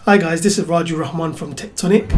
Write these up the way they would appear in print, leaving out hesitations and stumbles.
Hi guys, this is Raju Rahman from Techtonic.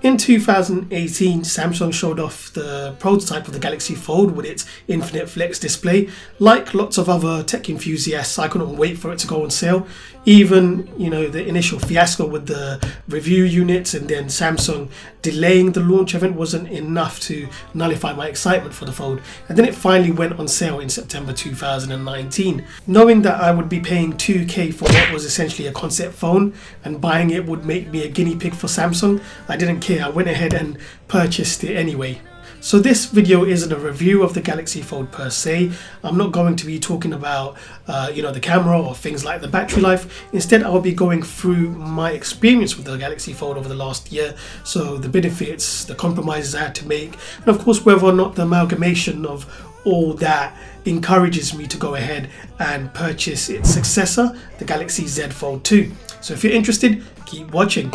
In 2018, Samsung showed off the prototype of the Galaxy Fold with its infinite flex display. Like lots of other tech enthusiasts, I couldn't wait for it to go on sale. Even, the initial fiasco with the review units and then Samsung delaying the launch event wasn't enough to nullify my excitement for the Fold. And then it finally went on sale in September 2019. Knowing that I would be paying $2K for what was essentially a concept phone and buying it would make me a guinea pig for Samsung, I didn't care. I went ahead and purchased it anyway. So this video isn't a review of the Galaxy Fold per se. I'm not going to be talking about the camera or things like the battery life. Instead, I'll be going through my experience with the Galaxy Fold over the last year. So the benefits, the compromises I had to make, and of course whether or not the amalgamation of all that encourages me to go ahead and purchase its successor, the Galaxy Z Fold 2. So if you're interested, keep watching.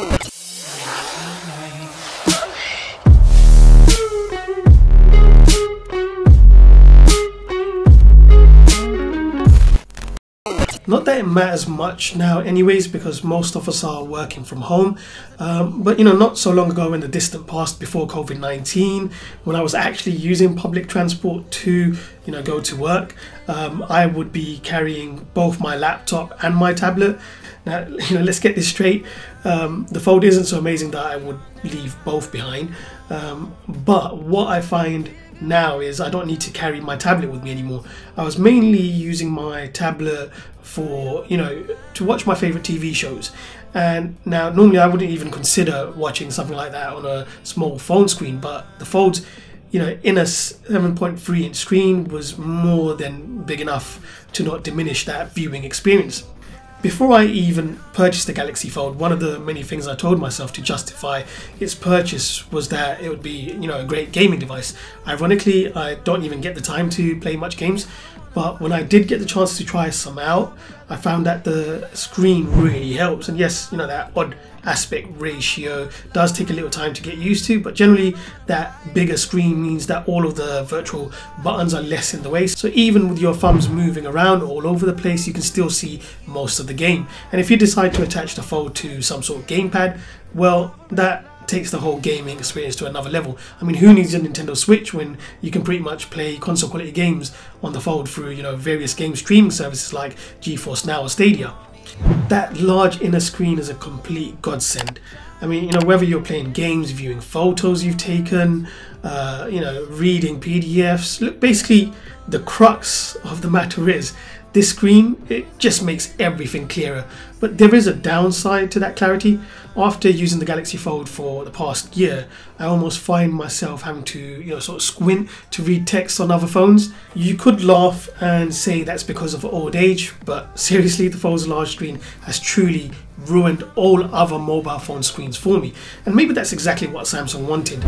Not that it matters much now anyways, because most of us are working from home, but not so long ago in the distant past before COVID-19, when I was actually using public transport to go to work, I would be carrying both my laptop and my tablet. Now let's get this straight, the Fold isn't so amazing that I would leave both behind, but what I find now is I don't need to carry my tablet with me anymore. I was mainly using my tablet for to watch my favorite TV shows, and now normally I wouldn't even consider watching something like that on a small phone screen, but the Fold's in a 7.3 inch screen was more than big enough to not diminish that viewing experience. Before I even purchased the Galaxy Fold, one of the many things I told myself to justify its purchase was that it would be, a great gaming device. Ironically, I don't even get the time to play much games, but when I did get the chance to try some out, I found that the screen really helps. And yes, that odd aspect ratio does take a little time to get used to, but generally that bigger screen means that all of the virtual buttons are less in the way. So even with your thumbs moving around all over the place, you can still see most of the game. And if you decide to attach the Fold to some sort of gamepad, well, that takes the whole gaming experience to another level. I mean, who needs a Nintendo Switch when you can pretty much play console quality games on the Fold through various game streaming services like GeForce Now or Stadia? That large inner screen is a complete godsend. I mean, whether you're playing games, viewing photos you've taken, reading PDFs, look, basically the crux of the matter is this screen, it just makes everything clearer. But there is a downside to that clarity. After using the Galaxy Fold for the past year, I almost find myself having to sort of squint to read text on other phones. You could laugh and say that's because of old age, but seriously, the Fold's large screen has truly ruined all other mobile phone screens for me. And maybe that's exactly what Samsung wanted.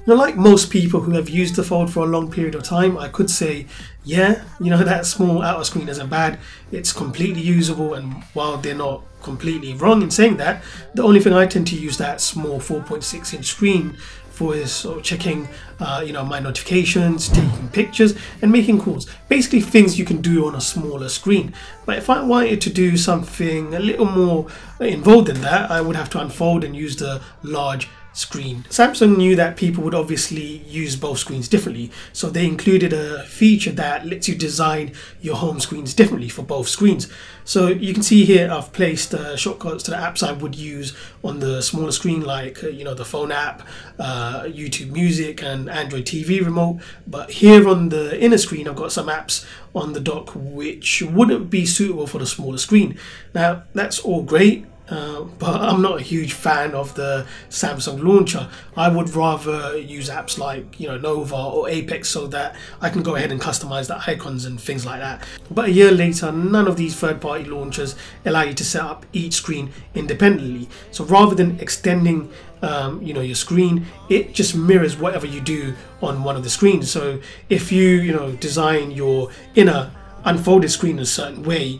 Like most people who have used the Fold for a long period of time, I could say, yeah, that small outer screen isn't bad. It's completely usable, and while they're not completely wrong in saying that, the only thing I tend to use that small 4.6 inch screen for is sort of checking, my notifications, taking pictures, and making calls. Basically things you can do on a smaller screen. But if I wanted to do something a little more involved than that, I would have to unfold and use the large screen. Samsung knew that people would obviously use both screens differently, so they included a feature that lets you design your home screens differently for both screens. So you can see here I've placed shortcuts to the apps I would use on the smaller screen, like the phone app, YouTube Music, and Android TV remote. But here on the inner screen I've got some apps on the dock which wouldn't be suitable for the smaller screen. Now that's all great, but I'm not a huge fan of the Samsung launcher. I would rather use apps like Nova or Apex so that I can go ahead and customize the icons and things like that. But a year later, none of these third-party launchers allow you to set up each screen independently. So rather than extending your screen, it just mirrors whatever you do on one of the screens. So if you design your inner unfolded screen in a certain way,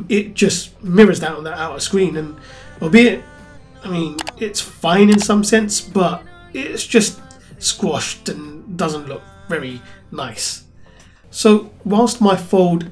it just mirrors that on the outer screen, and albeit, I mean, it's fine in some sense, but it's just squashed and doesn't look very nice. So whilst my Fold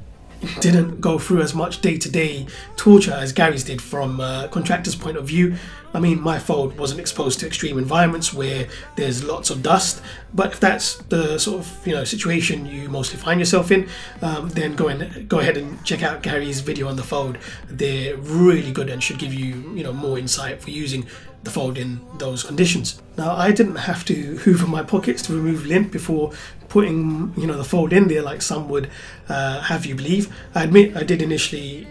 didn't go through as much day-to-day torture as Gary's did from a contractor's point of view. I mean, my Fold wasn't exposed to extreme environments where there's lots of dust, but if that's the sort of situation you mostly find yourself in, then go ahead and check out Gary's video on the Fold. They're really good and should give you more insight for using the Fold in those conditions. Now, I didn't have to hoover my pockets to remove lint before putting the Fold in there like some would have you believe. I admit I did initially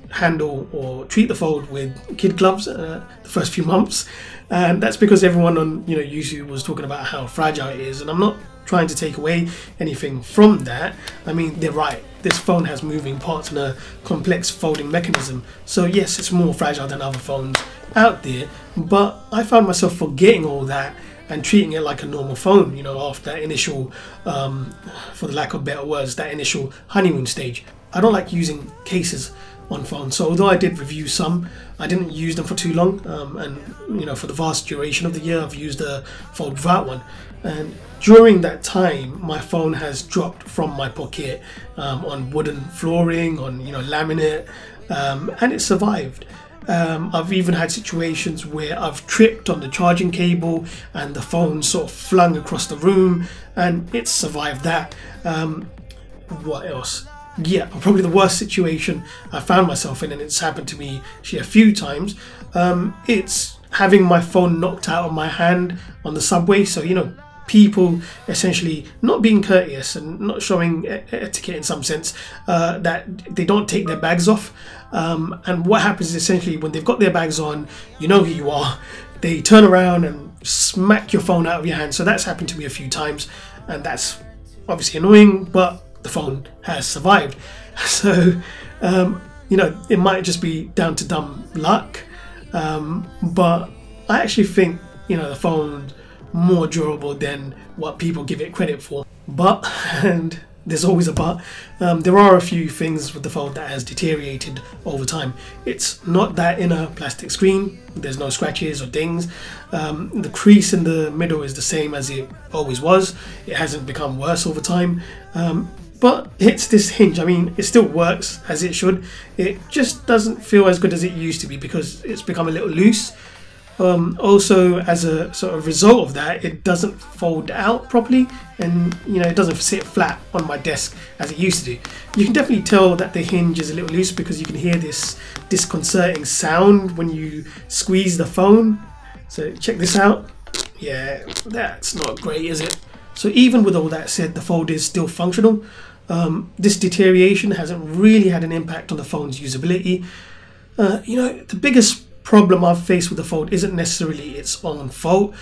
handle or treat the Fold with kid gloves the first few months, and that's because everyone on YouTube was talking about how fragile it is, and I'm not trying to take away anything from that. I mean, they're right, this phone has moving parts and a complex folding mechanism, so yes, it's more fragile than other phones out there, but I found myself forgetting all that and treating it like a normal phone after that initial for the lack of better words, that initial honeymoon stage. I don't like using cases on phones, so although I did review some, I didn't use them for too long, and for the vast duration of the year I've used a Fold without one, and during that time my phone has dropped from my pocket on wooden flooring, on laminate, and it survived. I've even had situations where I've tripped on the charging cable and the phone sort of flung across the room, and it's survived that. What else? Yeah, probably the worst situation I found myself in, and it's happened to me actually a few times, it's having my phone knocked out of my hand on the subway. So people essentially not being courteous and not showing etiquette in some sense, that they don't take their bags off, and what happens is essentially when they've got their bags on, you know who you are, they turn around and smack your phone out of your hand. So that's happened to me a few times, and that's obviously annoying, but the phone has survived. So it might just be down to dumb luck, but I actually think the phone's more durable than what people give it credit for. But, and there's always a but, there are a few things with the Fold that has deteriorated over time. It's not that inner plastic screen, there's no scratches or dings, the crease in the middle is the same as it always was, it hasn't become worse over time, but it's this hinge. I mean, it still works as it should, it just doesn't feel as good as it used to be because it's become a little loose. Also, as a sort of result of that, it doesn't fold out properly, and it doesn't sit flat on my desk as it used to do. You can definitely tell that the hinge is a little loose because you can hear this disconcerting sound when you squeeze the phone. So check this out. Yeah, that's not great, is it? So even with all that said, the Fold is still functional. This deterioration hasn't really had an impact on the phone's usability. The biggest problem I've faced with the Fold isn't necessarily its own fault.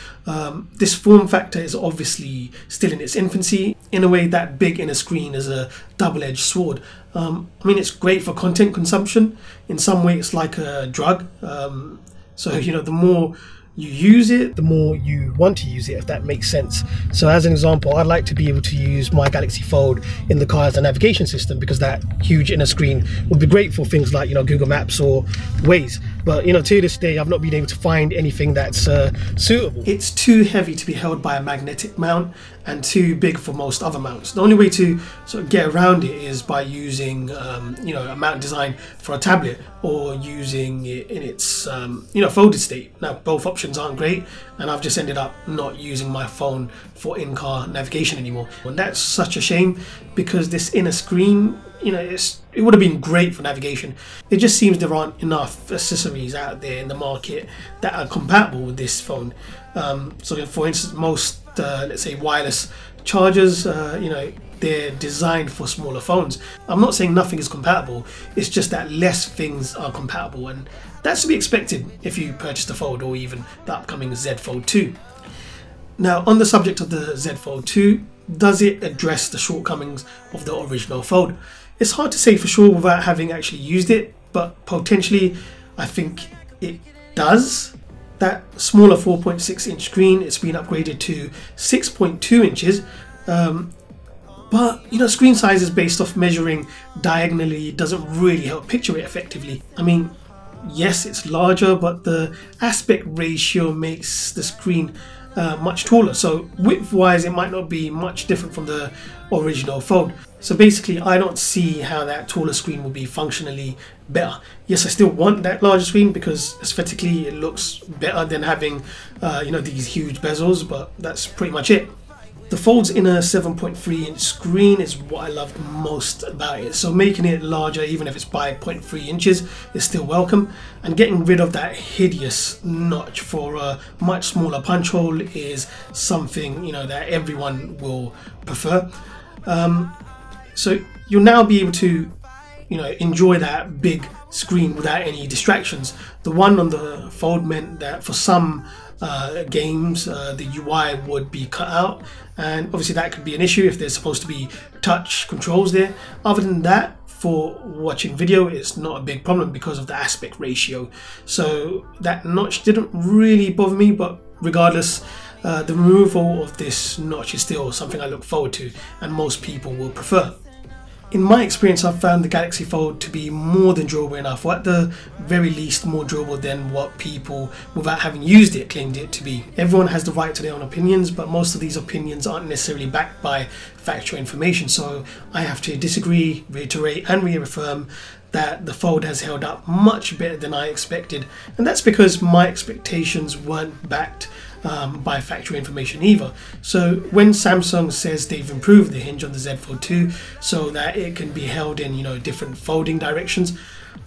This form factor is obviously still in its infancy. In a way, that big inner screen is a double-edged sword. I mean, it's great for content consumption. In some way, it's like a drug. So the more you use it, the more you want to use it, if that makes sense. So as an example, I'd like to be able to use my Galaxy Fold in the car as a navigation system because that huge inner screen would be great for things like Google Maps or Waze. But to this day, I've not been able to find anything that's suitable. It's too heavy to be held by a magnetic mount and too big for most other mounts. The only way to sort of get around it is by using a mount designed for a tablet or using it in its folded state. Now both options aren't great, and I've just ended up not using my phone for in-car navigation anymore, and that's such a shame because this inner screen, it would have been great for navigation. It just seems there aren't enough accessories out there in the market that are compatible with this phone. So for instance, most let's say wireless chargers, they're designed for smaller phones. I'm not saying nothing is compatible, it's just that less things are compatible, and that's to be expected if you purchase the Fold or even the upcoming Z Fold 2. Now, on the subject of the Z Fold 2, does it address the shortcomings of the original Fold? It's hard to say for sure without having actually used it, but potentially I think it does. That smaller 4.6-inch screen, it's been upgraded to 6.2 inches, but screen size is based off measuring diagonally doesn't really help picture it effectively. I mean, yes, it's larger, but the aspect ratio makes the screen much taller. So width wise it might not be much different from the original Fold. So basically I don't see how that taller screen will be functionally better. Yes, I still want that larger screen because aesthetically it looks better than having you know, these huge bezels, but that's pretty much it. The Fold's inner 7.3 inch screen is what I loved most about it. So making it larger, even if it's by 0.3 inches, is still welcome. And getting rid of that hideous notch for a much smaller punch hole is something, you know, that everyone will prefer. So you'll now be able to, you know, enjoy that big screen without any distractions. The one on the Fold meant that for some games the UI would be cut out, and obviously that could be an issue if there's supposed to be touch controls there. Other than that, for watching video it's not a big problem because of the aspect ratio, so that notch didn't really bother me. But regardless, the removal of this notch is still something I look forward to and most people will prefer. In my experience, I've found the Galaxy Fold to be more than durable enough, or at the very least more durable than what people without having used it claimed it to be. Everyone has the right to their own opinions, but most of these opinions aren't necessarily backed by factual information, so I have to disagree, reiterate and reaffirm that the Fold has held up much better than I expected, and that's because my expectations weren't backed by factual information either. So when Samsung says they've improved the hinge on the Z Fold 2 so that it can be held in, you know, different folding directions,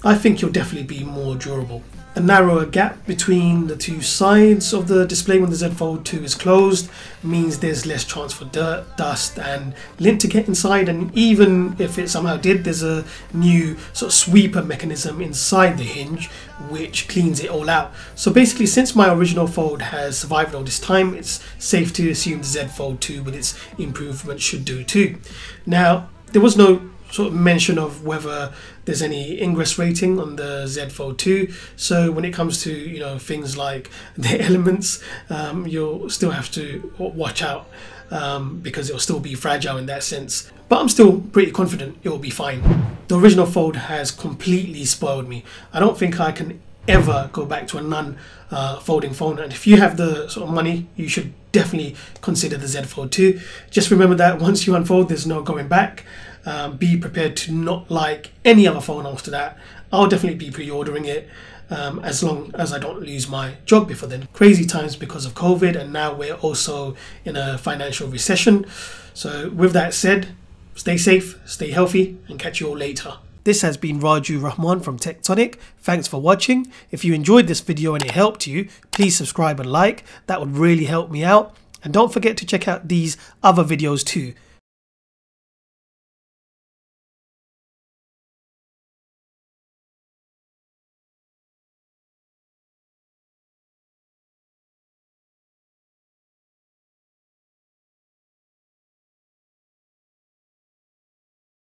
I think you'll definitely be more durable. A narrower gap between the two sides of the display when the Z Fold 2 is closed means there's less chance for dirt, dust and lint to get inside, and even if it somehow did, there's a new sort of sweeper mechanism inside the hinge which cleans it all out. So basically, since my original Fold has survived all this time, it's safe to assume the Z Fold 2 with its improvements should do too. Now, there was no sort of mention of whether there's any ingress rating on the Z Fold 2, so when it comes to, you know, things like the elements, you'll still have to watch out because it'll still be fragile in that sense, but I'm still pretty confident it will be fine. The original Fold has completely spoiled me. I don't think I can ever go back to a non-folding phone, and if you have the sort of money, you should definitely consider the Z Fold 2. Just remember that once you unfold, there's no going back. Be prepared to not like any other phone after that. I'll definitely be pre-ordering it as long as I don't lose my job before then. Crazy times because of COVID, and now we're also in a financial recession. So with that said, stay safe, stay healthy, and catch you all later. This has been Raju Rahman from Techtonic. Thanks for watching. If you enjoyed this video and it helped you, please subscribe and like. That would really help me out. And don't forget to check out these other videos too.